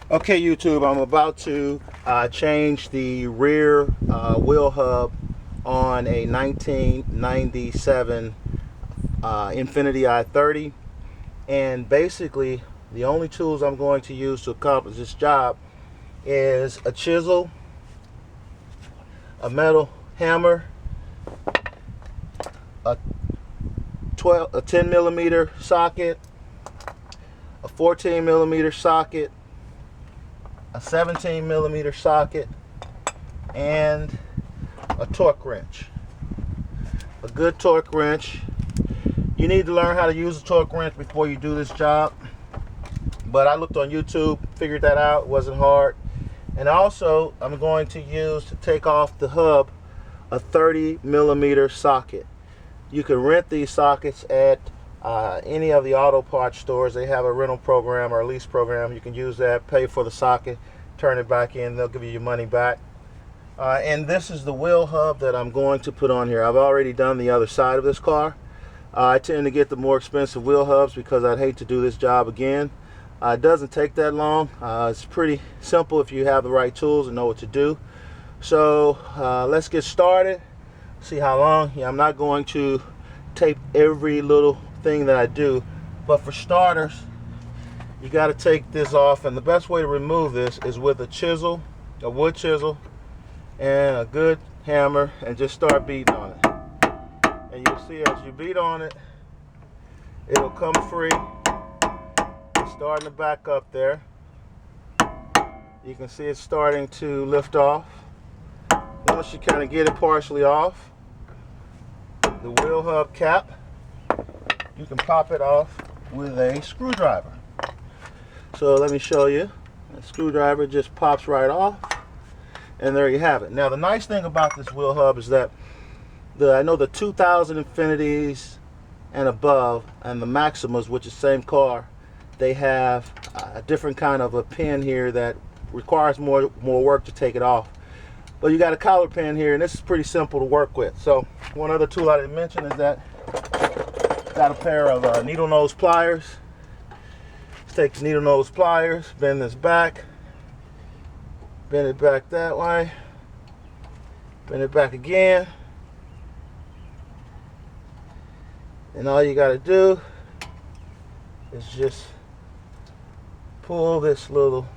Okay, YouTube, I'm about to change the rear wheel hub on a 1997 Infiniti I30, and basically the only tools I'm going to use to accomplish this job is a chisel, a metal hammer, a 10 millimeter socket, a 14 millimeter socket, a 17 millimeter socket, and a torque wrench. A good torque wrench. You need to learn how to use a torque wrench before you do this job, but I looked on YouTube, figured that out. It wasn't hard. And also I'm going to use, to take off the hub, a 30 millimeter socket. You can rent these sockets at any of the auto parts stores. They have a rental program or a lease program. You can use that, pay for the socket, turn it back in, they'll give you your money back. And this is the wheel hub that I'm going to put on here. I've already done the other side of this car. I tend to get the more expensive wheel hubs because I'd hate to do this job again. It doesn't take that long. It's pretty simple if you have the right tools and know what to do. So let's get started. See how long. I'm not going to tape every little thing that I do, but for starters, you got to take this off, and the best way to remove this is with a chisel, a wood chisel, and a good hammer, and just start beating on it. And you'll see as you beat on it, it'll come free. It's starting to back up there. You can see it's starting to lift off. Once you kind of get it partially off, the wheel hub cap, you can pop it off with a screwdriver. So let me show you. The screwdriver just pops right off, and there you have it. Now the nice thing about this wheel hub is that I know the 2000 Infinitis and above, and the Maximas, which is the same car, they have a different kind of a pin here that requires more work to take it off. But you got a collar pin here, and this is pretty simple to work with. So one other tool I didn't mention is that got a pair of needle nose pliers. Let's take the needle nose pliers, bend this back, bend it back that way, bend it back again, and all you got to do is just pull this little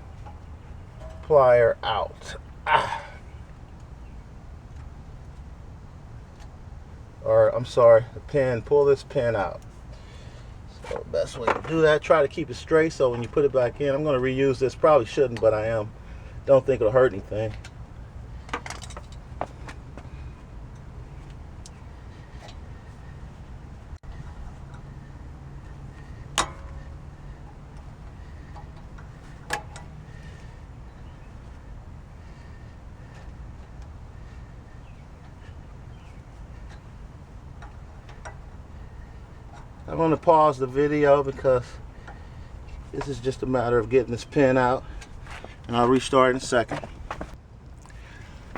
plier out. Or I'm sorry, the pin, pull this pin out. So the best way to do that, try to keep it straight so when you put it back in, I'm going to reuse this, probably shouldn't, but I am. Don't think it'll hurt anything. I'm going to pause the video because this is just a matter of getting this pin out, and I'll restart in a second.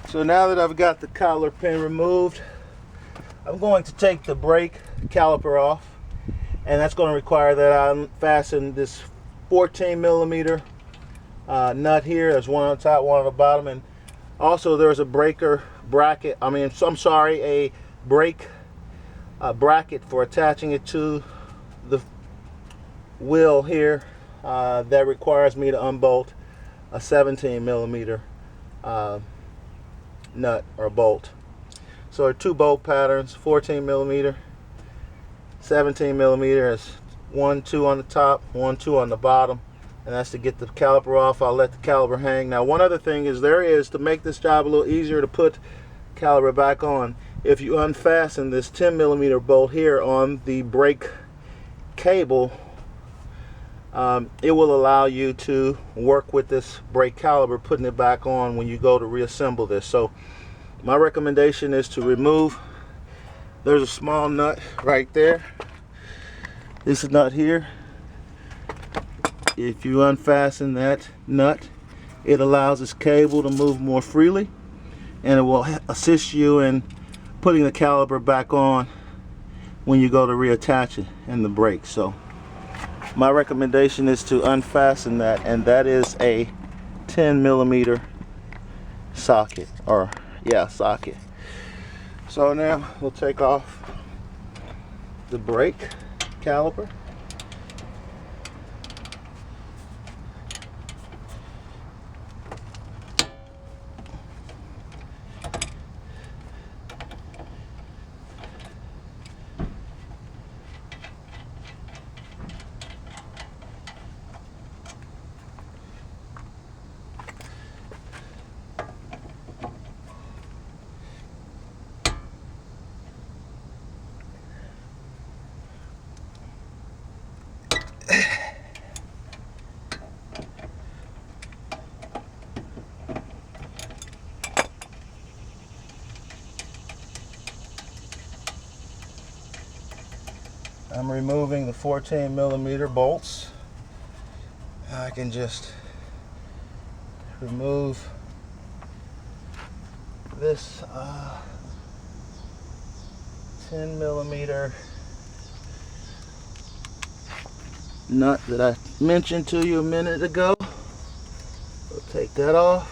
So now that I've got the collar pin removed, I'm going to take the brake caliper off, and that's going to require that I unfasten this 14 millimeter nut here. There's one on top, one on the bottom, and also there's a breaker bracket. I'm sorry, a brake bracket for attaching it to the wheel here that requires me to unbolt a 17 millimeter nut or bolt. So there are two bolt patterns, 14 millimeter, 17 millimeter. Is 1, 2 on the top, 1, 2 on the bottom, and that's to get the caliper off. I'll let the caliper hang. Now one other thing is, to make this job a little easier to put caliper back on, if you unfasten this 10 millimeter bolt here on the brake cable, it will allow you to work with this brake caliper, putting it back on when you go to reassemble this. So my recommendation is to remove, there's a small nut right there, this nut here. If you unfasten that nut, it allows this cable to move more freely, and it will assist you in putting the caliper back on when you go to reattach it in the brake. So my recommendation is to unfasten that, and that is a 10 millimeter socket, or yeah, socket. So now we'll take off the brake caliper. I'm removing the 14 millimeter bolts. I can just remove this 10 millimeter nut that I mentioned to you a minute ago. We'll take that off.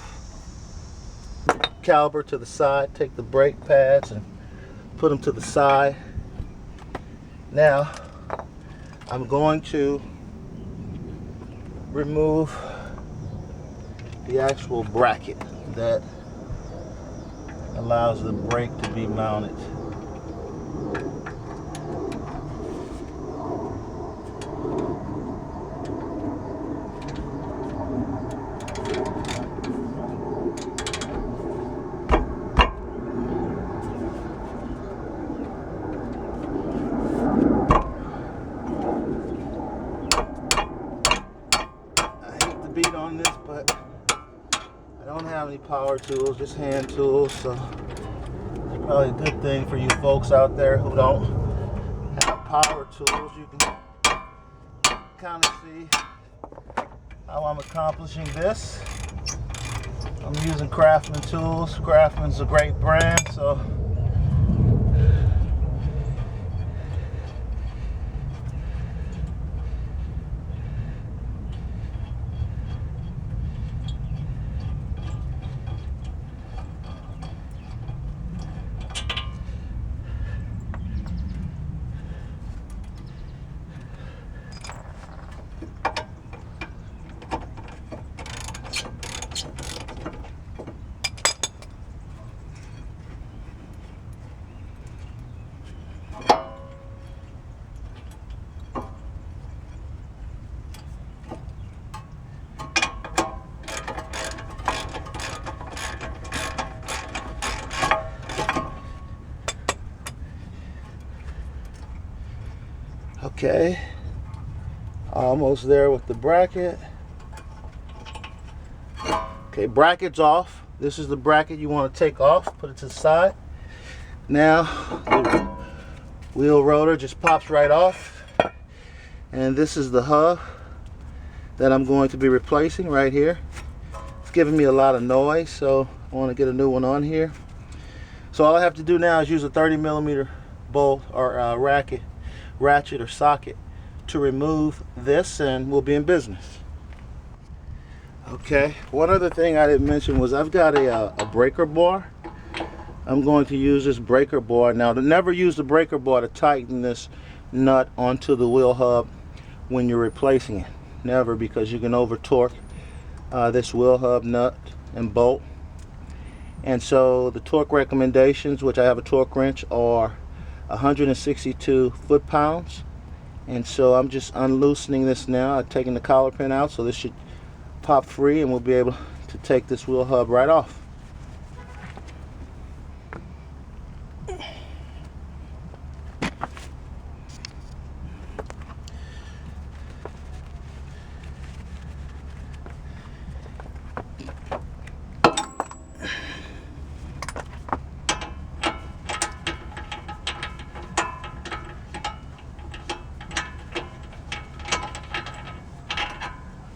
Caliper to the side, take the brake pads and put them to the side. Now I'm going to remove the actual bracket that allows the brake to be mounted. Beat on this, but I don't have any power tools, just hand tools, so it's probably a good thing for you folks out there who don't have power tools. You can kind of see how I'm accomplishing this. I'm using Craftsman tools. Craftsman's a great brand, so okay, almost there with the bracket. Okay, bracket's off. This is the bracket you want to take off, put it to the side. Now the wheel rotor just pops right off, and this is the hub that I'm going to be replacing right here. It's giving me a lot of noise, so I want to get a new one on here. So all I have to do now is use a 30 millimeter bolt or ratchet or socket to remove this, and we'll be in business. Okay, one other thing I didn't mention was I've got a breaker bar. I'm going to use this breaker bar. Now, to never use the breaker bar to tighten this nut onto the wheel hub when you're replacing it. Never, because you can over torque this wheel hub nut and bolt. And so the torque recommendations, which I have a torque wrench, are 162 foot-pounds. And so I'm just unloosening this now. I'm taking the collar pin out, so this should pop free and we'll be able to take this wheel hub right off.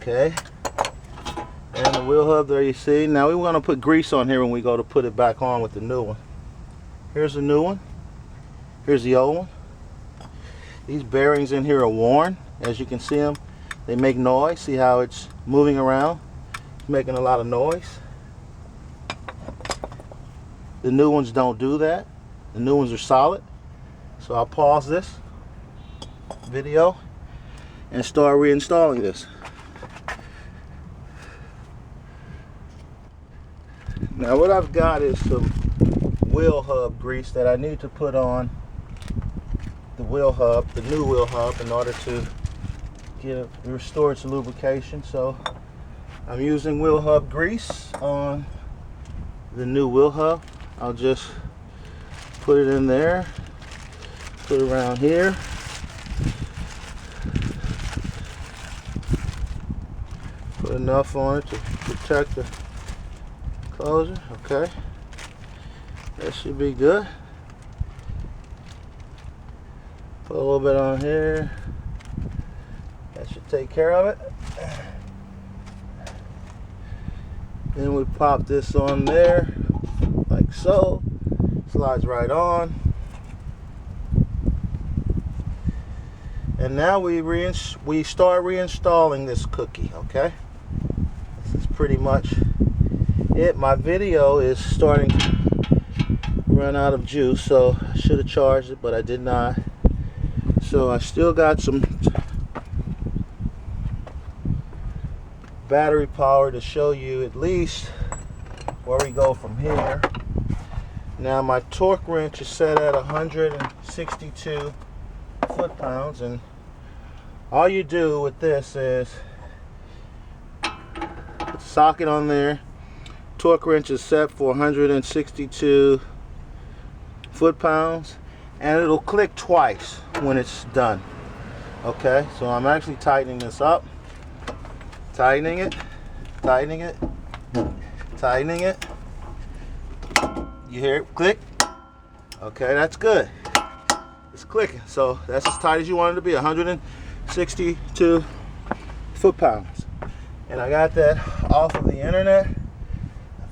Okay, and the wheel hub there you see. Now we want to put grease on here when we go to put it back on with the new one. Here's the new one. Here's the old one. These bearings in here are worn. As you can see them, they make noise. See how it's moving around? making a lot of noise. The new ones don't do that. The new ones are solid. So I'll pause this video and start reinstalling this. Now what I've got is some wheel hub grease that I need to put on the wheel hub, the new wheel hub, in order to restore its lubrication. So I'm using wheel hub grease on the new wheel hub. I'll just put it in there, put it around here. Put enough on it to protect the closure. Okay, that should be good. Put a little bit on here. That should take care of it. Then we pop this on there like so. Slides right on. And now we start reinstalling this cookie. Okay, this is pretty much it. My video is starting to run out of juice, so I should have charged it, but I did not. So I still got some battery power to show you at least where we go from here. Now my torque wrench is set at 162 foot-pounds, and all you do with this is put the socket on there. Torque wrench is set for 162 foot-pounds, and it'll click twice when it's done. Okay, so I'm actually tightening this up, tightening it, tightening it, tightening it. You hear it click? Okay, that's good. It's clicking. So that's as tight as you want it to be, 162 foot-pounds. And I got that off of the internet,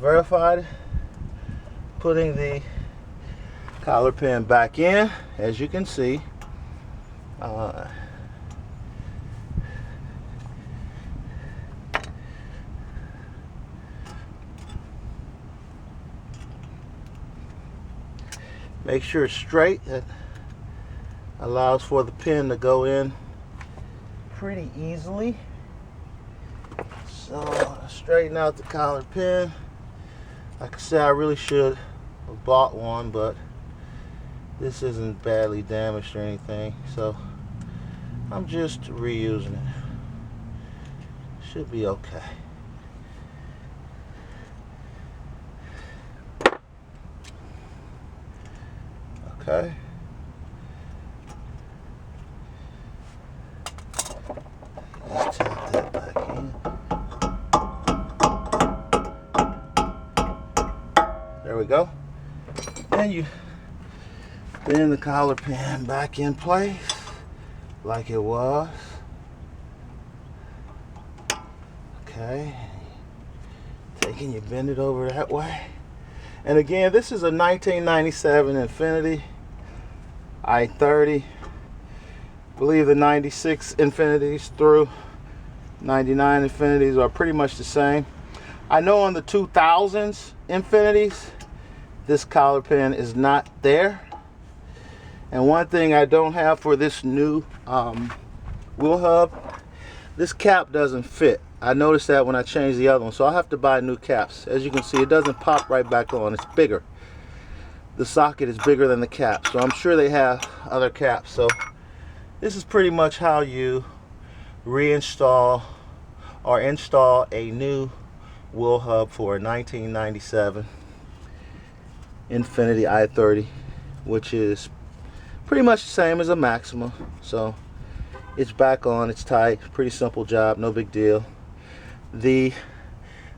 verified, putting the collar pin back in, as you can see. Make sure it's straight. That allows for the pin to go in pretty easily. So straighten out the collar pin. Like I said, I really should have bought one, but this isn't badly damaged or anything, so I'm just reusing it. Should be okay. Okay. Just tap that back in. There we go. And you bend the collar pin back in place like it was. Okay. Taking you bend it over that way. And again, this is a 1997 Infiniti I30. I believe the 96 Infinitis through 99 Infinitis are pretty much the same. I know on the 2000s Infinitis, this collar pin is not there. And one thing I don't have for this new wheel hub, this cap doesn't fit. I noticed that when I changed the other one, so I'll have to buy new caps. As you can see, it doesn't pop right back on. It's bigger. The socket is bigger than the cap, so I'm sure they have other caps. So this is pretty much how you reinstall or install a new wheel hub for a 1997 Infiniti I30, which is pretty much the same as a Maxima. So it's back on, it's tight, pretty simple job, no big deal. The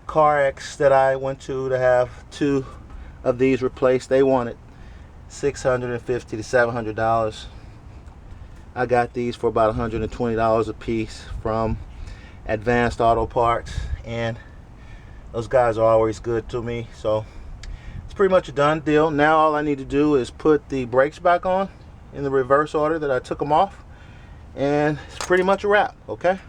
CarX that I went to have 2 of these replaced, they wanted $650 to $700. I got these for about $120 a piece from Advanced Auto Parts, and those guys are always good to me. So it's pretty much a done deal. Now all I need to do is put the brakes back on in the reverse order that I took them off, and it's pretty much a wrap. Okay.